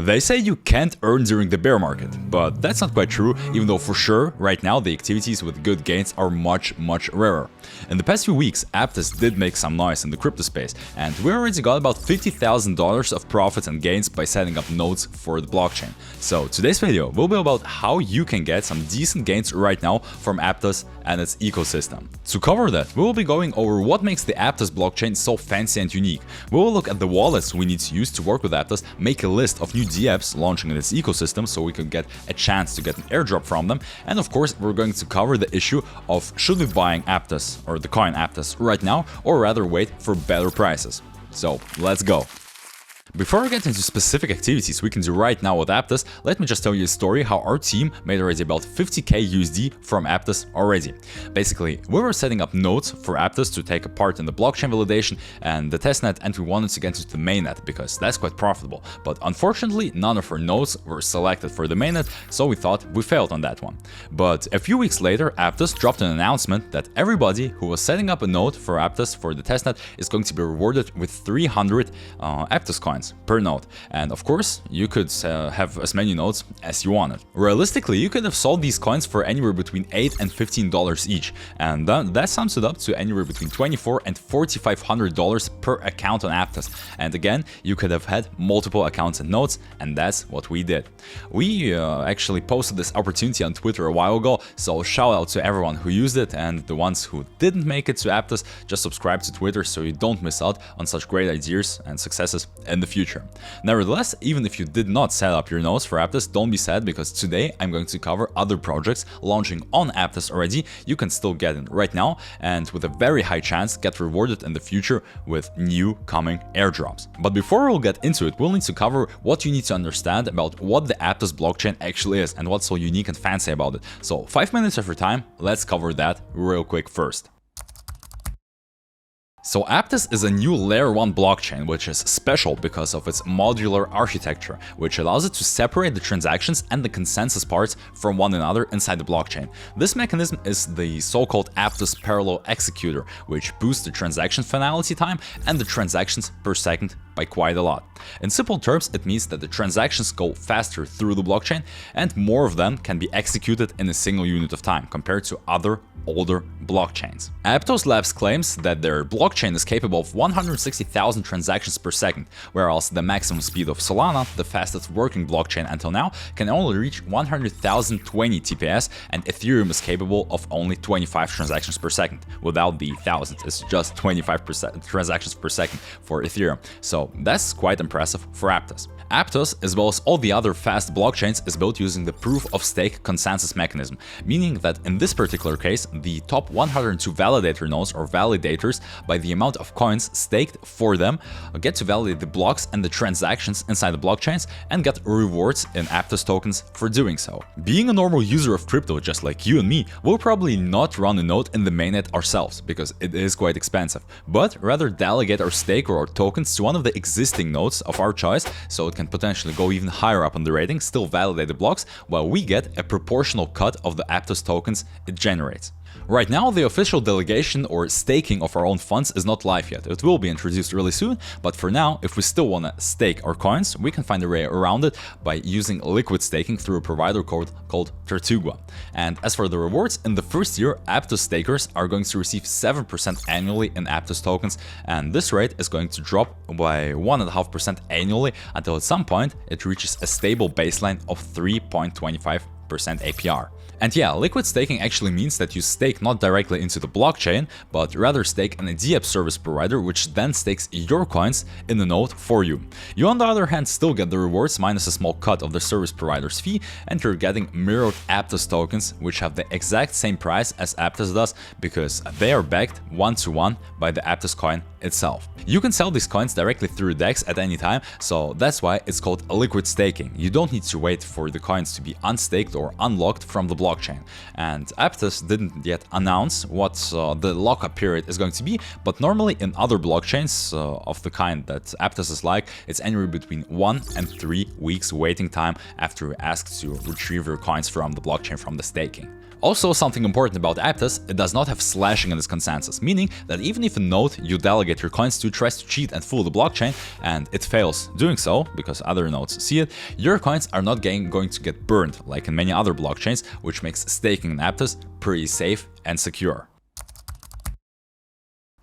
They say you can't earn during the bear market, but that's not quite true, even though for sure, right now the activities with good gains are much rarer. In the past few weeks, Aptos did make some noise in the crypto space, and we already got about $50,000 of profits and gains by setting up nodes for the blockchain. So today's video will be about how you can get some decent gains right now from Aptos and its ecosystem. To cover that, we will be going over what makes the Aptos blockchain so fancy and unique. We will look at the wallets we need to use to work with Aptos, make a list of new dApps launching in its ecosystem so we can get a chance to get an airdrop from them, and of course we're going to cover the issue of should we buying Aptos or the coin Aptos right now or rather wait for better prices. So let's go. Before we get into specific activities we can do right now with Aptos, let me just tell you a story how our team made already about 50k USD from Aptos already. Basically, we were setting up nodes for Aptos to take a part in the blockchain validation and the testnet, and we wanted to get into the mainnet because that's quite profitable. But unfortunately, none of our nodes were selected for the mainnet, so we thought we failed on that one. But a few weeks later, Aptos dropped an announcement that everybody who was setting up a node for Aptos for the testnet is going to be rewarded with 300 Aptos coins per node, and of course you could have as many nodes as you wanted. Realistically, you could have sold these coins for anywhere between $8 and $15 each, and that sums it up to anywhere between $2,400 and $4,500 per account on Aptos. And again, you could have had multiple accounts and nodes, and that's what we did. We actually posted this opportunity on Twitter a while ago, so shout out to everyone who used it, and the ones who didn't make it to Aptos, just subscribe to Twitter so you don't miss out on such great ideas and successes in the future. Nevertheless, even if you did not set up your nodes for Aptos, don't be sad, because today I'm going to cover other projects launching on Aptos already. You can still get in right now and with a very high chance get rewarded in the future with new coming airdrops. But before we'll get into it, we'll need to cover what you need to understand about what the Aptos blockchain actually is and what's so unique and fancy about it. So 5 minutes of your time, let's cover that real quick first. So Aptos is a new layer 1 blockchain, which is special because of its modular architecture, which allows it to separate the transactions and the consensus parts from one another inside the blockchain. This mechanism is the so-called Aptos parallel executor, which boosts the transaction finality time and the transactions per second by quite a lot. In simple terms, it means that the transactions go faster through the blockchain and more of them can be executed in a single unit of time compared to other older blockchains. Aptos Labs claims that their blockchain is capable of 160,000 transactions per second, whereas the maximum speed of Solana, the fastest working blockchain until now, can only reach 100,020 TPS, and Ethereum is capable of only 25 transactions per second. Without the thousands, it's just 25% transactions per second for Ethereum. So that's quite impressive for Aptos. Aptos, as well as all the other fast blockchains, is built using the proof-of-stake consensus mechanism, meaning that in this particular case, the top 102 validator nodes or validators, by the amount of coins staked for them, get to validate the blocks and the transactions inside the blockchains and get rewards in Aptos tokens for doing so. Being a normal user of crypto just like you and me, we'll probably not run a node in the mainnet ourselves because it is quite expensive, but rather delegate our stake or our tokens to one of the existing nodes of our choice, so it can potentially go even higher up on the rating, still validate the blocks, while we get a proportional cut of the Aptos tokens it generates. Right now, the official delegation or staking of our own funds is not live yet. It will be introduced really soon, but for now, if we still want to stake our coins, we can find a way around it by using liquid staking through a provider code called Tortuga. And as for the rewards, in the first year, Aptos stakers are going to receive 7% annually in Aptos tokens, and this rate is going to drop by 1.5% annually until at some point it reaches a stable baseline of 3.25% APR. And yeah, liquid staking actually means that you stake not directly into the blockchain, but rather stake in a dApp service provider, which then stakes your coins in the node for you. You, on the other hand, still get the rewards minus a small cut of the service provider's fee, and you're getting mirrored Aptos tokens, which have the exact same price as Aptos does because they are backed one-to-one by the Aptos coin itself. You can sell these coins directly through DEX at any time, so that's why it's called liquid staking. You don't need to wait for the coins to be unstaked or unlocked from the blockchain. And Aptos didn't yet announce what the lockup period is going to be, but normally in other blockchains of the kind that Aptos is like, it's anywhere between 1 and 3 weeks waiting time after you ask to retrieve your coins from the blockchain from the staking. Also, something important about Aptos, it does not have slashing in its consensus, meaning that even if a node you delegate your coins to tries to cheat and fool the blockchain, and it fails doing so, because other nodes see it, your coins are not going to get burned, like in many other blockchains, which makes staking in Aptos pretty safe and secure.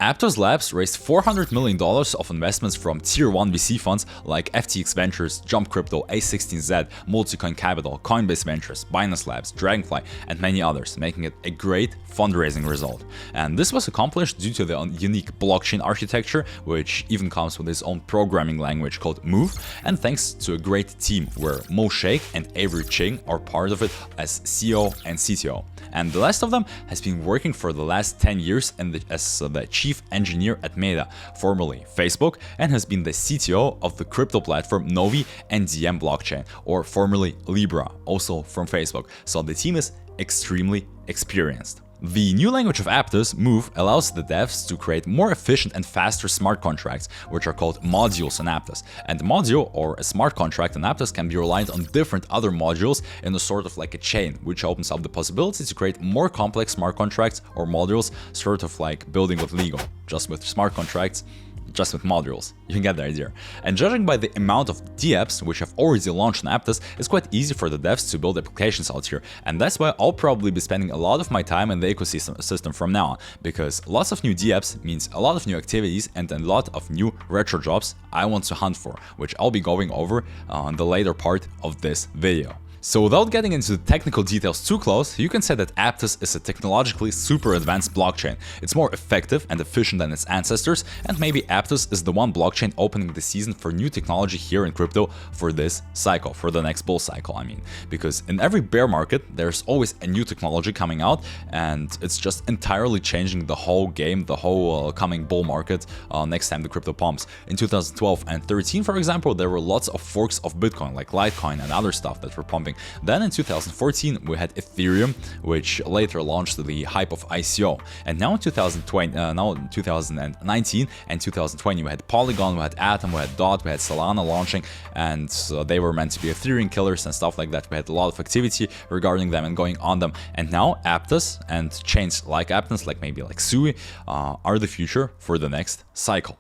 Aptos Labs raised $400 million of investments from Tier 1 VC funds like FTX Ventures, Jump Crypto, A16Z, Multicoin Capital, Coinbase Ventures, Binance Labs, Dragonfly, and many others, making it a great fundraising result. And this was accomplished due to the unique blockchain architecture, which even comes with its own programming language called Move, and thanks to a great team where Mo Sheikh and Avery Ching are part of it as CEO and CTO. And the last of them has been working for the last 10 years as the chief engineer at Meta, formerly Facebook, and has been the CTO of the crypto platform Novi and DM blockchain, or formerly Libra, also from Facebook. So the team is extremely experienced. The new language of Aptos, Move, allows the devs to create more efficient and faster smart contracts, which are called modules in Aptos. And a module, or a smart contract in Aptos, can be reliant on different other modules in a sort of like a chain, which opens up the possibility to create more complex smart contracts or modules, sort of like building with Lego, just with smart contracts, just with modules. You can get the idea. And judging by the amount of dApps which have already launched in Aptos, it's quite easy for the devs to build applications out here. And that's why I'll probably be spending a lot of my time in the ecosystem from now on, because lots of new dApps means a lot of new activities and a lot of new retro jobs I want to hunt for, which I'll be going over on the later part of this video. So without getting into the technical details too close, you can say that Aptos is a technologically super advanced blockchain. It's more effective and efficient than its ancestors, and maybe Aptos is the one blockchain opening the season for new technology here in crypto for this cycle, for the next bull cycle, I mean. Because in every bear market, there's always a new technology coming out, and it's just entirely changing the whole game, the whole coming bull market next time the crypto pumps. In 2012 and 13, for example, there were lots of forks of Bitcoin, like Litecoin and other stuff that were pumping. Then in 2014 we had Ethereum, which later launched the hype of ICO. And now in 2019 and 2020 we had Polygon, we had Atom, we had DOT, we had Solana launching, and they were meant to be Ethereum killers and stuff like that. We had a lot of activity regarding them and going on them. And now Aptos and chains like Aptos, like maybe like Sui, are the future for the next cycle.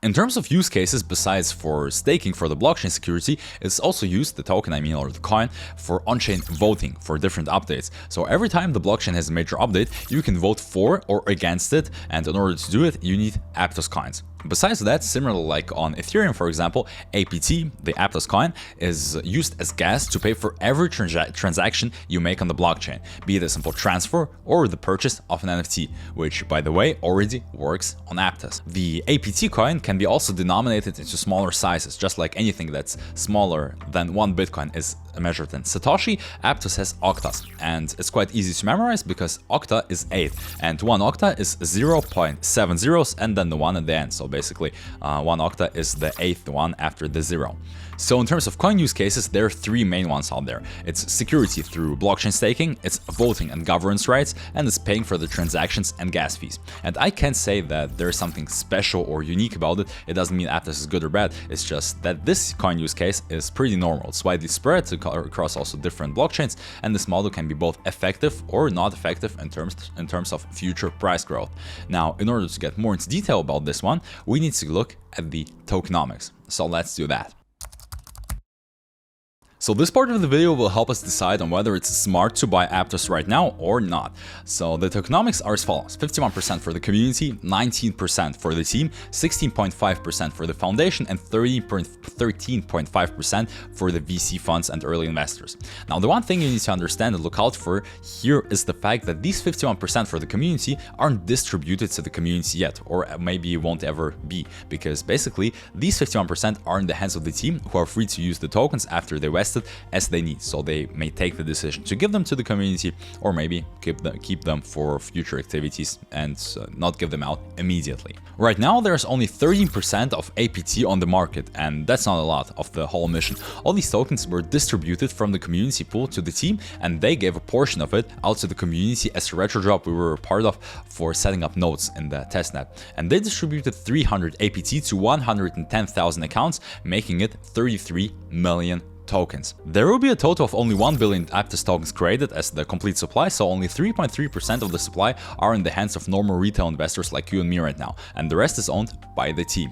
In terms of use cases, besides for staking for the blockchain security, it's also used, the token I mean, or the coin, for on-chain voting for different updates. So every time the blockchain has a major update, you can vote for or against it, and in order to do it, you need Aptos coins. Besides that, similarly like on Ethereum, for example, APT, the Aptos coin, is used as gas to pay for every transaction you make on the blockchain, be it a simple transfer or the purchase of an NFT, which, by the way, already works on Aptos. The APT coin can be also denominated into smaller sizes, just like anything that's smaller than 1 Bitcoin is measured in Satoshi. Aptos has octas, and it's quite easy to memorize because octa is 8, and 1 octa is 0.70 and then the 1 at the end. So basically 1 octa is the 8th one after the 0. So in terms of coin use cases, there are 3 main ones out there. It's security through blockchain staking, it's voting and governance rights, and it's paying for the transactions and gas fees. And I can't say that there's something special or unique about it. It doesn't mean Aptos is good or bad. It's just that this coin use case is pretty normal. It's widely spread across also different blockchains, and this model can be both effective or not effective in terms of future price growth. Now, in order to get more into detail about this one, we need to look at the tokenomics. So let's do that. So this part of the video will help us decide on whether it's smart to buy Aptos right now or not. So the tokenomics are as follows: 51% for the community, 19% for the team, 16.5% for the foundation, and 13.5% for the VC funds and early investors. Now, the one thing you need to understand and look out for here is the fact that these 51% for the community aren't distributed to the community yet, or maybe won't ever be, because basically these 51% are in the hands of the team, who are free to use the tokens after they vested as they need. So they may take the decision to give them to the community, or maybe keep them for future activities and not give them out immediately. Right now there's only 13% of APT on the market, and that's not a lot of the whole mission. All these tokens were distributed from the community pool to the team, and they gave a portion of it out to the community as a retro job we were a part of for setting up nodes in the testnet. And they distributed 300 APT to 110,000 accounts, making it 33 million tokens. There will be a total of only 1 billion Aptos tokens created as the complete supply, so only 3.3% of the supply are in the hands of normal retail investors like you and me right now, and the rest is owned by the team.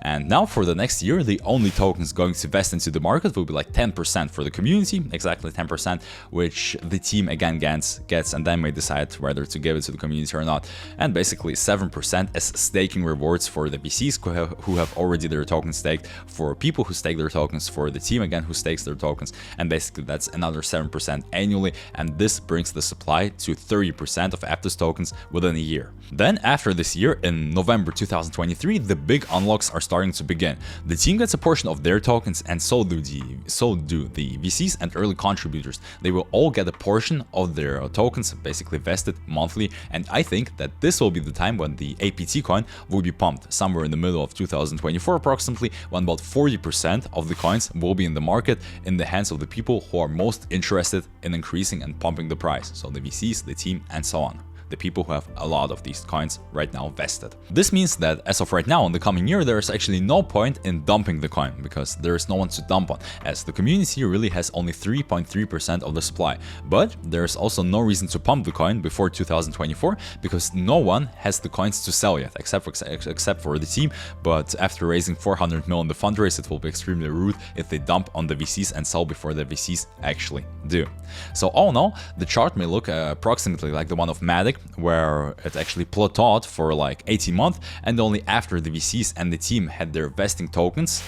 And now for the next year, the only tokens going to vest into the market will be like 10% for the community, exactly 10%, which the team again gets and then may decide whether to give it to the community or not. And basically 7% as staking rewards for the VCs who have already their tokens staked, for people who stake their tokens, for the team again who stakes their tokens, and basically that's another 7% annually, and this brings the supply to 30% of Aptos tokens within a year. Then after this year, in November 2023, the big unlocks are starting to begin. The team gets a portion of their tokens, and so do the VCs and early contributors. They will all get a portion of their tokens basically vested monthly, and I think that this will be the time when the APT coin will be pumped, somewhere in the middle of 2024 approximately, when about 40% of the coins will be in the market in the hands of the people who are most interested in increasing and pumping the price, so the VCs, the team, and so on. The people who have a lot of these coins right now vested. This means that as of right now, in the coming year, there is actually no point in dumping the coin, because there is no one to dump on, as the community really has only 3.3% of the supply. But there is also no reason to pump the coin before 2024, because no one has the coins to sell yet, except for the team. But after raising 400 million in the fundraise, it will be extremely rude if they dump on the VCs and sell before the VCs actually do. So all in all, the chart may look approximately like the one of Matic, where it actually plateaued for like 18 months, and only after the VCs and the team had their vesting tokens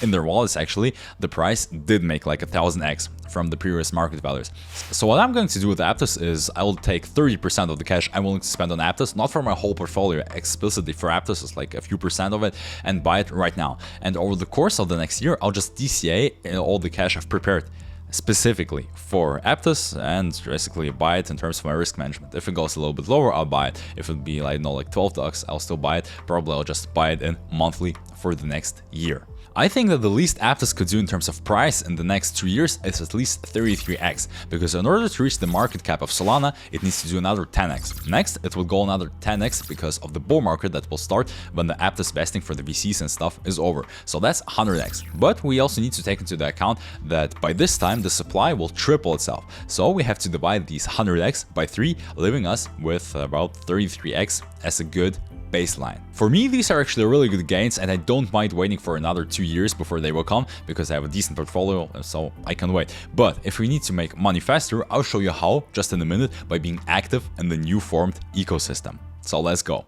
in their wallets, actually, the price did make like 1000x from the previous market values. So what I'm going to do with Aptos is I will take 30% of the cash I'm willing to spend on Aptos, not for my whole portfolio, explicitly for Aptos, it's like a few percent of it, and buy it right now. And over the course of the next year, I'll just DCA all the cash I've prepared specifically for Aptos and basically buy it in terms of my risk management. If it goes a little bit lower, I'll buy it. If it be like, like $12, I'll still buy it. Probably I'll just buy it in monthly for the next year. I think that the least Aptos could do in terms of price in the next 2 years is at least 33x, because in order to reach the market cap of Solana, it needs to do another 10x. Next, it will go another 10x because of the bull market that will start when the Aptos vesting for the VCs and stuff is over. So that's 100x. But we also need to take into the account that by this time, the supply will triple itself. So we have to divide these 100x by 3, leaving us with about 33x as a good baseline. For me, these are actually really good gains, and I don't mind waiting for another 2 years before they will come, because I have a decent portfolio, so I can wait. But if we need to make money faster, I'll show you how just in a minute by being active in the new formed ecosystem. So let's go.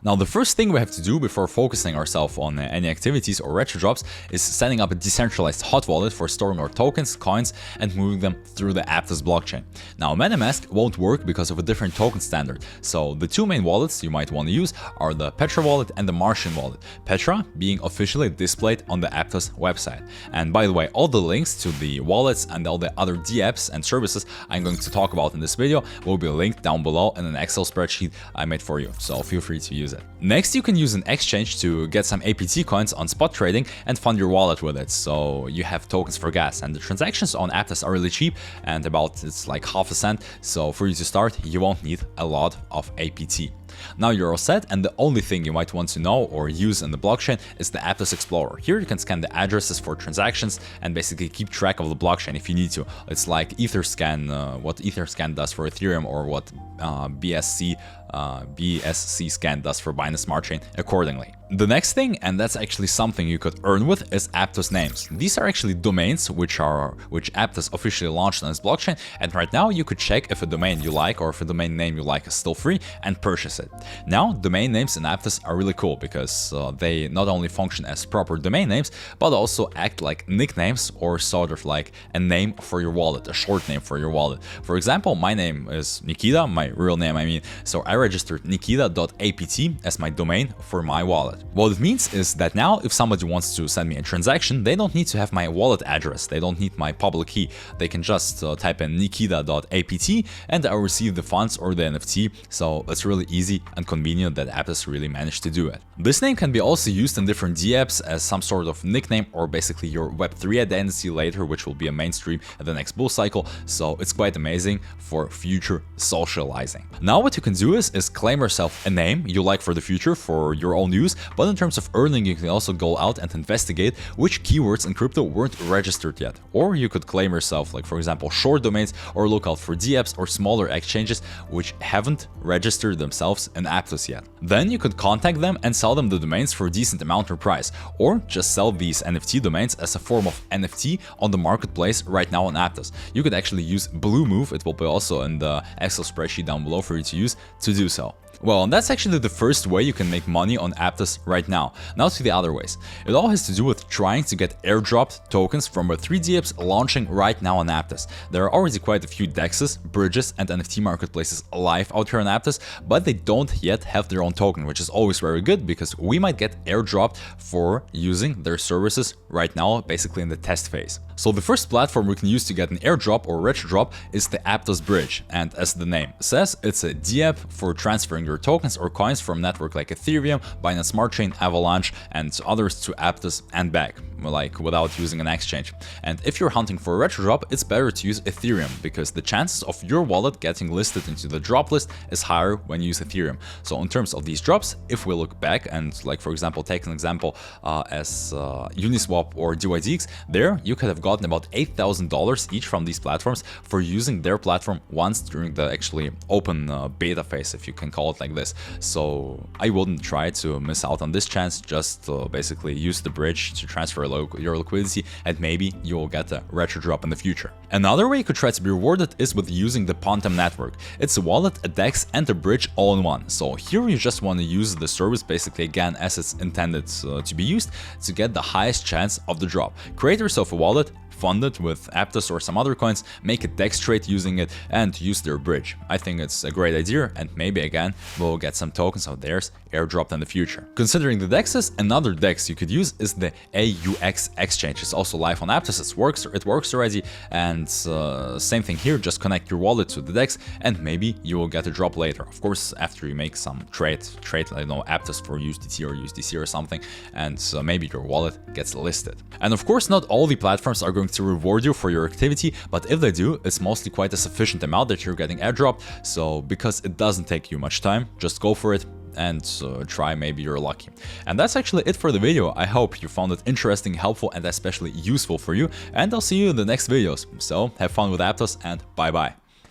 Now, the first thing we have to do before focusing ourselves on any activities or retro drops is setting up a decentralized hot wallet for storing our tokens, coins, and moving them through the Aptos blockchain. Now, MetaMask won't work because of a different token standard, so the two main wallets you might want to use are the Petra wallet and the Martian wallet, Petra being officially displayed on the Aptos website. And by the way, all the links to the wallets and all the other dApps and services I'm going to talk about in this video will be linked down below in an Excel spreadsheet I made for you, so feel free to use it. Next, you can use an exchange to get some APT coins on spot trading and fund your wallet with it, so you have tokens for gas. And the transactions on Aptos are really cheap, and it's like half a cent, so for you to start, you won't need a lot of APT. Now you're all set, and the only thing you might want to know or use in the blockchain is the Aptos Explorer. Here you can scan the addresses for transactions and basically keep track of the blockchain if you need to. It's like Etherscan, what Etherscan does for Ethereum, or what BSC scan does for Binance Smart Chain accordingly. The next thing, and that's actually something you could earn with, is Aptos names. These are actually domains which Aptos officially launched on its blockchain, and right now you could check if a domain you like or if a domain name you like is still free and purchase it. Now, domain names in Aptos are really cool because they not only function as proper domain names, but also act like nicknames or sort of like a name for your wallet, a short name for your wallet. For example, my name is Nikita, my real name I mean, so I registered nikita.apt as my domain for my wallet. What it means is that now if somebody wants to send me a transaction, they don't need to have my wallet address, they don't need my public key, they can just type in nikita.apt and I'll receive the funds or the NFT, so it's really easy and convenient that Aptos really managed to do it. This name can be also used in different dApps as some sort of nickname or basically your Web3 identity later, which will be a mainstream at the next bull cycle, so it's quite amazing for future socializing. Now what you can do is claim yourself a name you like for the future for your own use, but in terms of earning, you can also go out and investigate which keywords in crypto weren't registered yet. Or you could claim yourself, like for example, short domains, or look out for DApps or smaller exchanges which haven't registered themselves in Aptos yet. Then you could contact them and sell them the domains for a decent amount or price, or just sell these NFT domains as a form of NFT on the marketplace right now on Aptos. You could actually use Bluemove, it will be also in the Excel spreadsheet down below for you to use to do so. Well, that's actually the first way you can make money on Aptos right now. Now to the other ways. It all has to do with trying to get airdropped tokens from Web3 DApps launching right now on Aptos. There are already quite a few DEXs, bridges, and NFT marketplaces live out here on Aptos, but they don't yet have their own token, which is always very good because we might get airdropped for using their services right now, basically in the test phase. So the first platform we can use to get an airdrop or retrodrop is the Aptos Bridge, and as the name says, it's a DApp for transferring your tokens or coins from network like Ethereum, Binance Smart Chain, Avalanche, and others to Aptos and back, like without using an exchange. And if you're hunting for a retrodrop, it's better to use Ethereum because the chances of your wallet getting listed into the drop list is higher when you use Ethereum. So in terms of these drops, if we look back and like for example take an example as Uniswap or DYDX, there you could have gotten about $8,000 each from these platforms for using their platform once during the actually open beta phase, if you can call it like this. So I wouldn't try to miss out on this chance, just basically use the bridge to transfer your liquidity and maybe you will get a retrodrop in the future. Another way you could try to be rewarded is with using the Pontem network. It's a wallet, a DEX, and a bridge all in one. So here you just want to use the service basically again as it's intended to be used to get the highest chance of the drop. Create yourself a wallet, fund it with Aptos or some other coins, make a DEX trade using it, and use their bridge. I think it's a great idea, and maybe again we'll get some tokens of theirs airdropped in the future. Considering the DEXs, another DEX you could use is the AUX exchange. It's also live on Aptos, it works already, and same thing here, just connect your wallet to the DEX and maybe you will get a drop later. Of course, after you make some trade, I don't know, Aptos for USDT or USDC or something, and maybe your wallet gets listed. And of course, not all the platforms are going to reward you for your activity, but if they do, it's mostly quite a sufficient amount that you're getting airdropped. So because it doesn't take you much time, just go for it and try, maybe you're lucky. And that's actually it for the video. I hope you found it interesting, helpful, and especially useful for you, and I'll see you in the next videos. So have fun with Aptos and bye bye.